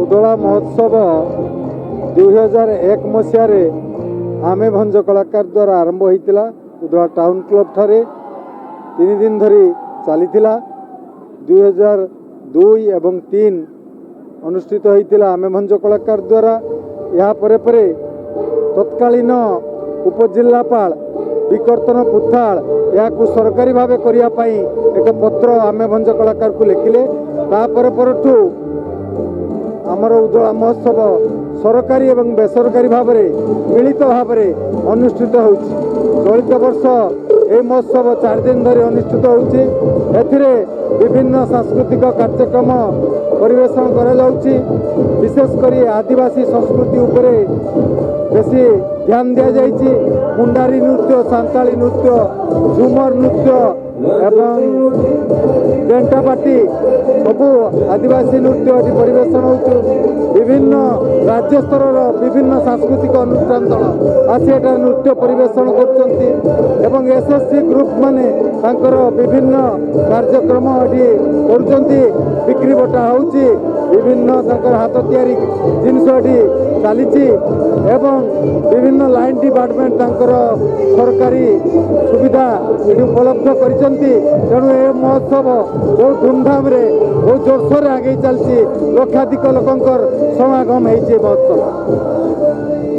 उदला महोत्सव 2001 मसीह आमे भंज कलाकार द्वारा आरंभ होता उदला टाउन क्लब ठारे 3 दिन धरी चली 2002 एवं 3 अनुष्ठित होता आमे भंज कलाकार द्वारा। या परे परे तत्कालीन उपजिल्लापाल विकर्तन पुथाल या सरकारी भाव करने एक पत्र आमे भंज कलाकार को लिखिले। परठू आमर उदला महोत्सव सरकारी एवं बेसरकारी भाव मिलित भाव अनुष्ठित हो। चलित वर्ष ये महोत्सव 4 दिन धरी अनुष्ठित हो। विभिन्न सांस्कृतिक कार्यक्रम परिवेशन कर विशेषकर आदिवासी संस्कृति उपरे बेसी ध्यान दि जाइए। मुंडारी नृत्य, सांताली नृत्य, झुमर नृत्य एवं डेंटापाटी सबू आदिवासी नृत्य ये परिवेशन हो। विभिन्न राज्य स्तर विभिन्न सांस्कृतिक अनुष्ठान दल आसी नृत्य परिवेशन कर एसएससी ग्रुप माने विभिन्न कार्यक्रम ये बिक्री बटा हो। विभिन्न हाथ तैयारी जिनस चली विभिन्न लाइन डिपार्टमेंट सरकारी सुविधा उपलब्ध कर। तेणु ये महोत्सव बहुत धूमधाम बहुत जोरसोर आगे चलती लक्षाधिक लोकंर समागम हो महोत्सव।